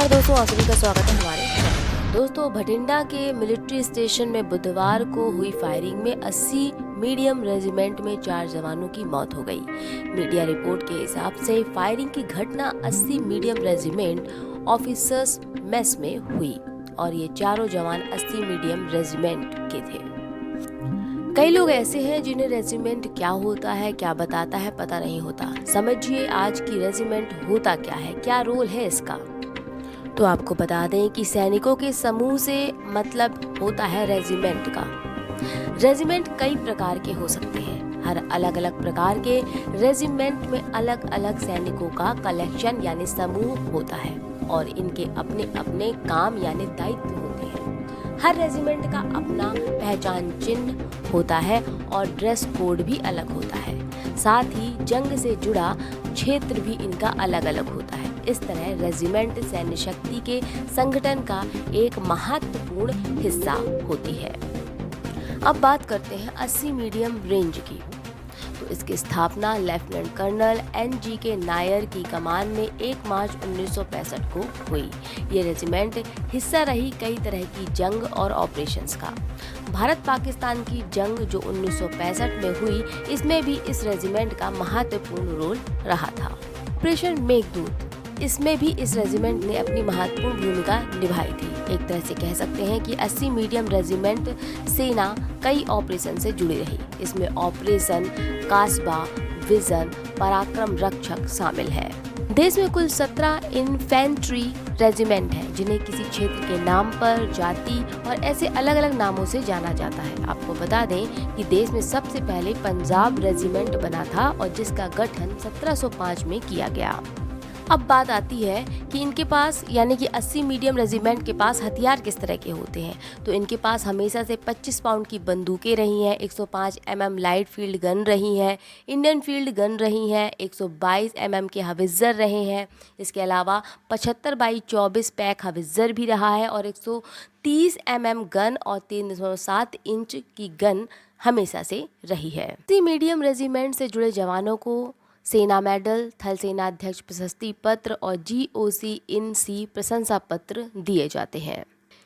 नमस्कार दोस्तों, आप सभी का स्वागत है हमारे चैनल में। दोस्तों, भटिंडा के मिलिट्री स्टेशन में बुधवार को हुई फायरिंग में 80 मीडियम रेजिमेंट में 4 जवानों की मौत हो गई। मीडिया रिपोर्ट के हिसाब से फायरिंग की घटना 80 मीडियम रेजिमेंट ऑफिसर्स मेस में हुई और ये चारों जवान 80 मीडियम रेजिमेंट के थे। कई लोग ऐसे हैं जिन्हें रेजिमेंट क्या होता है, क्या बताता है, पता नहीं होता। समझिए आज की रेजिमेंट होता क्या है, क्या रोल है इसका। तो आपको बता दें कि सैनिकों के समूह से मतलब होता है रेजिमेंट का। रेजिमेंट कई प्रकार के हो सकते हैं। हर अलग अलग प्रकार के रेजिमेंट में अलग अलग सैनिकों का कलेक्शन यानी समूह होता है और इनके अपने अपने काम यानी दायित्व होते हैं। हर रेजिमेंट का अपना पहचान चिन्ह होता है और ड्रेस कोड भी अलग होता है। साथ ही जंग से जुड़ा क्षेत्र भी इनका अलग अलग होता है। इस तरह रेजिमेंट सैन्य शक्ति के संगठन का एक महत्वपूर्ण हिस्सा होती है। अब बात करते हैं 80 मीडियम रेंज की। तो इसकी स्थापना लेफ्टिनेंट कर्नल NGK नायर की कमान में 1 मार्च 1965 को हुई। ये रेजिमेंट हिस्सा रही कई तरह की जंग और ऑपरेशंस का। भारत पाकिस्तान की जंग जो 1965 में हुई, इसमें भी इस रेजिमेंट का महत्वपूर्ण रोल रहा था। ऑपरेशन मेघदूत, इसमें भी इस रेजिमेंट ने अपनी महत्वपूर्ण भूमिका निभाई थी। एक तरह से कह सकते हैं कि 80 मीडियम रेजिमेंट सेना कई ऑपरेशन से जुड़ी रही। इसमें ऑपरेशन कासबा, विजन, पराक्रम रक्षक शामिल है। देश में कुल 17 इन्फेंट्री रेजिमेंट हैं, जिन्हें किसी क्षेत्र के नाम पर, जाति और ऐसे अलग अलग नामों से जाना जाता है। आपको बता दें कि देश में सबसे पहले पंजाब रेजिमेंट बना था और जिसका गठन 1705 में किया गया। अब बात आती है कि इनके पास यानी कि 80 मीडियम रेजिमेंट के पास हथियार किस तरह के होते हैं। तो इनके पास हमेशा से 25 पाउंड की बंदूकें रही हैं, 105 mm लाइट फील्ड गन रही हैं, इंडियन फील्ड गन रही हैं, 122 mm के हवित्ज़र रहे हैं। इसके अलावा 75 बाई 24 पैक हवित्ज़र भी रहा है और 130 mm गन और 3.7 इंच की गन हमेशा से रही है। 80 मीडियम रेजिमेंट से जुड़े जवानों को सेना मेडल, थल सेना अध्यक्ष प्रशस्ति पत्र और GOC-INC प्रशंसा पत्र दिए जाते हैं।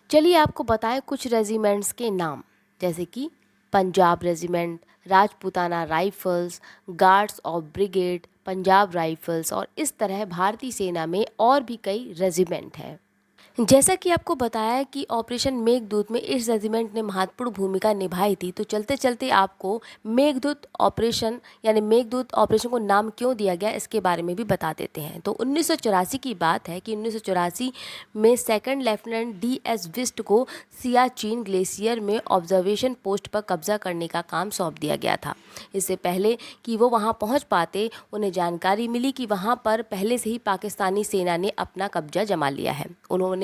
चलिए आपको बताएं कुछ रेजिमेंट्स के नाम, जैसे कि Punjab regiment, Rajputana rifles, guards of brigade, Punjab rifles और इस तरह भारतीय सेना में और भी कई रेजिमेंट हैं। जैसा कि आपको बताया कि ऑपरेशन मेघदूत में इस रेजिमेंट ने महत्वपूर्ण भूमिका निभाई थी, तो चलते चलते आपको मेघदूत ऑपरेशन यानी मेघदूत ऑपरेशन को नाम क्यों दिया गया इसके बारे में भी बता देते हैं। तो 1984 की बात है कि 1984 में सेकंड लेफ्टिनेंट DS विस्ट को सियाचिन ग्लेशियर में ऑब्जर्वेशन पोस्ट पर कब्जा करने का काम सौंप दिया गया था। इससे पहले कि वो वहाँ पहुँच पाते, उन्हें जानकारी मिली कि वहाँ पर पहले से ही पाकिस्तानी सेना ने अपना कब्जा जमा लिया है। उन्होंने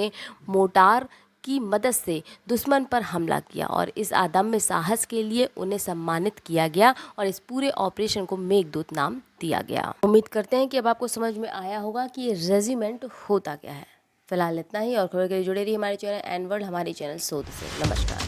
मोटार की मदद से दुश्मन पर हमला किया और इस अदम्य साहस के लिए उन्हें सम्मानित किया गया और इस पूरे ऑपरेशन को मेघदूत नाम दिया गया। उम्मीद करते हैं कि अब आपको समझ में आया होगा कि ये रेजिमेंट होता क्या है। फिलहाल इतना ही और खबर के लिए जुड़े रहिए हमारे चैनल एन वर्ल्ड, हमारे चैनल शोध से। नमस्कार।